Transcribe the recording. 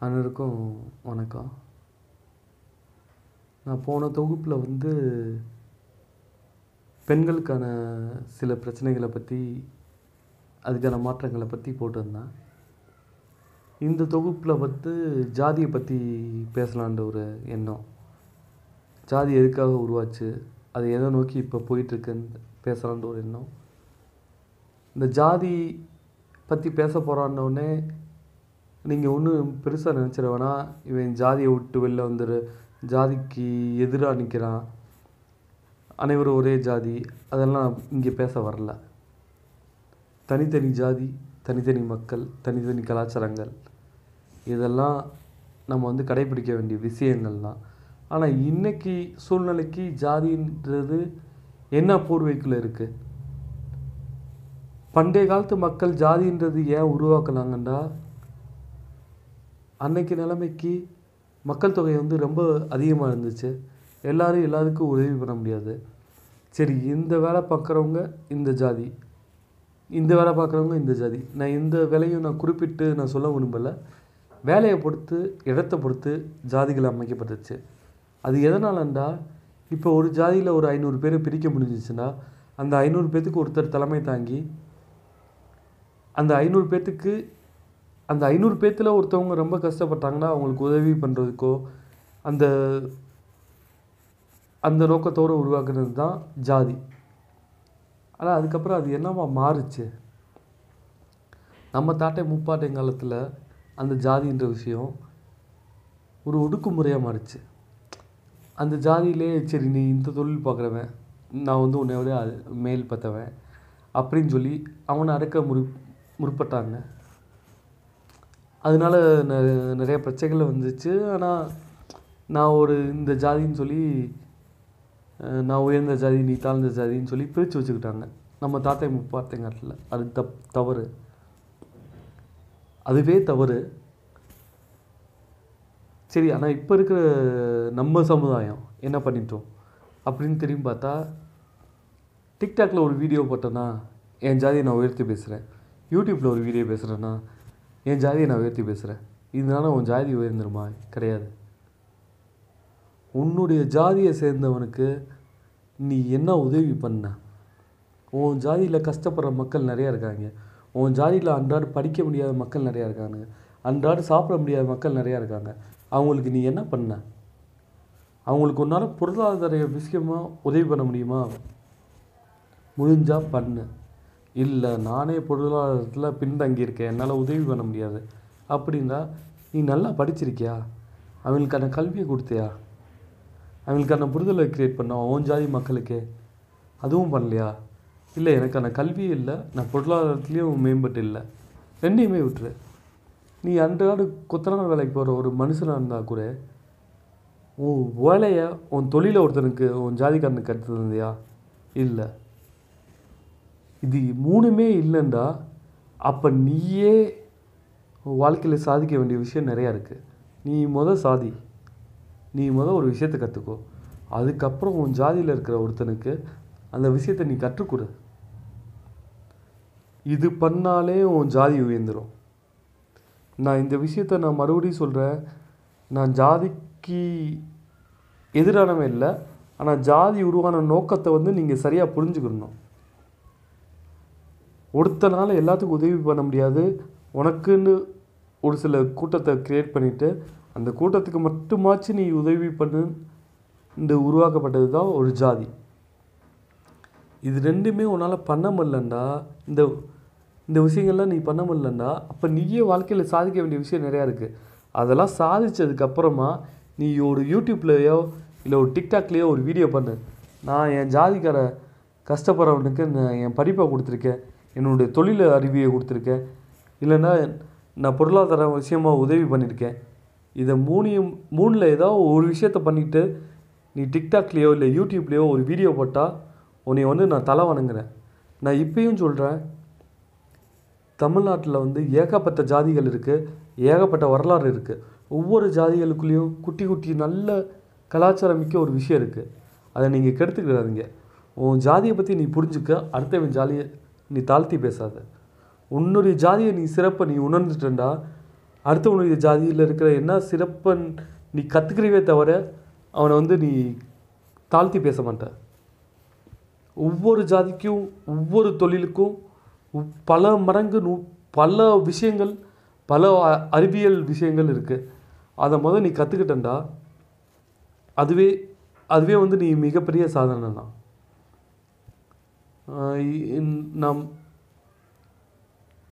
அனைவருக்கும் வணக்கம். நான் போன தொகுப்பில் பெண்களுக்கான சில பிரச்சனைகளை பற்றி, அதுக்கான மாற்றங்களை பற்றி போட்டிருந்தேன். இந்த தொகுப்பில் ஜாதியை பற்றி பேசலான்ற ஒரு எண்ணம். ஜாதி எதுக்காக உருவாச்சு, அது எதை நோக்கி இப்போ போயிட்டுருக்குன்னு பேசலான்ற ஒரு எண்ணம். இந்த ஜாதி பற்றி பேச போகிறான்னொடனே நீங்கள் ஒன்றும் பெருசாக நினச்சிட வேணாம், இவன் ஜாதியை விட்டு வெளில வந்துடு, ஜாதிக்கு எதிராக நிற்கிறான், அனைவரும் ஒரே ஜாதி, அதெல்லாம் இங்கே பேச வரல. தனித்தனி ஜாதி, தனித்தனி மக்கள், தனித்தனி கலாச்சாரங்கள், இதெல்லாம் நம்ம கடைப்பிடிக்க வேண்டிய விஷயங்கள் தான். ஆனால் இன்றைக்கி சூழ்நிலைக்கு ஜாதின்றது என்ன போர்வைக்குள்ளே இருக்குது? பண்டைய காலத்து மக்கள் ஜாதின்றது ஏன் உருவாக்குனாங்கண்டா, அன்னைக்கு நிலைமைக்கு மக்கள் தொகை ரொம்ப அதிகமாக இருந்துச்சு. எல்லோரும் எல்லாத்துக்கும் உதவி பண்ண முடியாது. சரி, இந்த வேலை பார்க்குறவங்க இந்த ஜாதி, இந்த வேலை பார்க்குறவங்க இந்த ஜாதி. நான் இந்த வேலையும் குறிப்பிட்டு சொல்ல விரும்பலை. வேலையை பொறுத்து, இடத்தை பொறுத்து ஜாதிகள் அமைக்கப்பட்டுச்சு. அது எதனாலண்டா, இப்போ ஒரு ஜாதியில் ஒரு 500 பேரை பிரிக்க முடிஞ்சிச்சுன்னா, அந்த 500 பேர்த்துக்கு ஒருத்தர் தலைமை தாங்கி, அந்த 500 பேர்த்துக்கு, அந்த 500 பேர்த்தில் ஒருத்தவங்க ரொம்ப கஷ்டப்பட்டாங்கன்னா அவங்களுக்கு உதவி பண்ணுறதுக்கோ அந்த அந்த நோக்கத்தோடு உருவாக்குனது தான் ஜாதி. ஆனால் அதுக்கப்புறம் அது என்னவா மாறுச்சு? நம்ம தாட்டை முப்பாட்டைங்காலத்தில் அந்த ஜாதின்ற விஷயம் ஒரு ஒடுக்குமுறையாக மாறுச்சு. அந்த ஜாதியிலே சரி, நீ இந்த தொழில் பார்க்குறவன், நான் உன்னை விட மேல் பற்றவன் அப்படின்னு சொல்லி அவனை அடக்க முற்பட்டாங்க. அதனால நிறைய பிரச்சனைகள் வந்துச்சு. ஆனால் நான் இந்த ஜாதின்னு சொல்லி, நான் உயர்ந்த ஜாதி, நீ தாழ்ந்த ஜாதின்னு சொல்லி பிரித்து வச்சுக்கிட்டாங்க நம்ம தாத்தா முப்பாட்டைங்காட்டில். அது தவறு, அதுவே தவறு. சரி, ஆனால் இப்போ இருக்கிற நம்ம சமுதாயம் என்ன பண்ணிட்டோம் அப்படின்னு திரும்பி பார்த்தா, டிக்டாக்ல ஒரு வீடியோ போட்டேன்னா என் ஜாதியை நான் உயர்த்தி பேசுகிறேன், யூடியூப்பில் ஒரு வீடியோ பேசுகிறேன்னா என் ஜாதியை நான் உயர்த்தி பேசுகிறேன். இதனால உன் ஜாதி உயர்ந்துருமா? கிடையாது. உன்னுடைய ஜாதியை சேர்ந்தவனுக்கு நீ என்ன உதவி பண்ண? உன் ஜாதியில் கஷ்டப்படுற மக்கள் நிறையா இருக்காங்க. உன் ஜாதியில் அன்றாடு படிக்க முடியாத மக்கள் நிறையா இருக்காங்க. அன்றாடு சாப்பிட முடியாத மக்கள் நிறையா இருக்காங்க. அவங்களுக்கு நீ என்ன பண்ண? அவங்களுக்கு உன்னால் பொருளாதார விஷயமாக உதவி பண்ண முடியுமா? முடிஞ்சால் பண்ணு. இல்லை, நானே பொருளாதாரத்தில் பின்தங்கியிருக்கேன், என்னால் உதவி பண்ண முடியாது அப்படின்னா, நீ நல்லா படிச்சிருக்கியா? அவங்களுக்கான கல்வியை கொடுத்தியா? அவங்களுக்கான புரிதலை க்ரியேட் பண்ண உன் ஜாதி மக்களுக்கு அதுவும் பண்ணலையா? இல்லை, எனக்கான கல்வி இல்லை, நான் பொருளாதாரத்துலேயும் மேம்பட்டு இல்லை, ரெண்டையுமே விட்டுரு. நீ அன்றாடு கொத்தனார் வேலைக்கு போகிற ஒரு மனுஷனாக இருந்தால் கூட உன் வேலையை, உன் தொழிலை ஒருத்தனுக்கு, உன் ஜாதிக்காரனுக்கு கற்று தந்தியா? இல்லை. இது மூணுமே இல்லைண்டா, அப்போ நீயே வாழ்க்கையில் சாதிக்க வேண்டிய விஷயம் நிறையா இருக்குது. நீ சாதி, நீ ஒரு விஷயத்தை கற்றுக்கோ. அதுக்கப்புறம் உன் ஜாதியில் இருக்கிற ஒருத்தனுக்கு அந்த விஷயத்தை நீ கற்றுக்கொடு. இது பண்ணாலே உன் ஜாதி உயர்ந்துடும். நான் இந்த விஷயத்தை நான் மறுபடியும் சொல்கிறேன். நான் ஜாதிக்கு எதிரானவன் இல்லை. ஆனால் ஜாதி உருவான நோக்கத்தை நீங்கள் சரியாக புரிஞ்சுக்கணும். ஒருத்தனால எல்லாத்துக்கும் உதவி பண்ண முடியாது. உனக்குன்னு ஒரு சில கூட்டத்தை க்ரியேட் பண்ணிவிட்டு அந்த கூட்டத்துக்கு மட்டுமாச்சு நீ உதவி பண்ணு இந்த உருவாக்கப்பட்டது தான் ஒரு ஜாதி. இது ரெண்டுமே உன்னால் பண்ண முடியலண்டா, இந்த இந்த விஷயங்கள்லாம் நீ பண்ண முடியலண்டா, அப்போ நீயே வாழ்க்கையில் சாதிக்க வேண்டிய விஷயம் நிறையா இருக்குது. அதெல்லாம் சாதித்ததுக்கப்புறமா நீ ஒரு யூடியூப்லேயோ இல்லை ஒரு டிக்டாக்லேயோ ஒரு வீடியோ பண்ணு. நான் என் ஜாதிக்கார கஷ்டப்படுறவனுக்கு நான் என் படிப்பை கொடுத்துருக்கேன், என்னுடைய தொழில் அறிவியை கொடுத்துருக்கேன், இல்லைன்னா நான் பொருளாதார விஷயமாக உதவி பண்ணியிருக்கேன். இதை மூணில் ஏதாவது ஒரு விஷயத்த பண்ணிவிட்டு நீ டிக்டாக்லேயோ இல்லை யூடியூப்லேயோ ஒரு வீடியோ போட்டால் உன்னை நான் தலை வணங்குறேன். நான் இப்பயும் சொல்கிறேன், தமிழ்நாட்டில் ஏகப்பட்ட ஜாதிகள் இருக்குது, ஏகப்பட்ட வரலாறு இருக்குது. ஒவ்வொரு ஜாதிகளுக்குள்ளேயும் குட்டி குட்டி நல்ல கலாச்சாரம் மிக்க ஒரு விஷயம் இருக்குது. அதை நீங்கள் கெடுத்துக்கிறாதீங்க. உன் ஜாதியை பற்றி நீ புரிஞ்சுக்க, அடுத்தவன் ஜாதியை நீ தாழ்த்தி பேசாத. உன்னுடைய ஜாதியை நீ சிறப்பை நீ உணர்ந்துட்டா அடுத்தவனுடைய ஜாதியில் இருக்கிற என்ன சிறப்பை நீ கற்றுக்கிறவே தவிர அவனை வந்து நீ தாழ்த்தி பேச மாட்ட. ஒவ்வொரு ஜாதிக்கும் ஒவ்வொரு தொழிலுக்கும் பல மடங்கு பல விஷயங்கள், பல அறிவியல் விஷயங்கள் இருக்குது. அதை நீ கற்றுக்கிட்டண்டா அதுவே வந்து நீ மிகப்பெரிய சாதனை தான். நாம்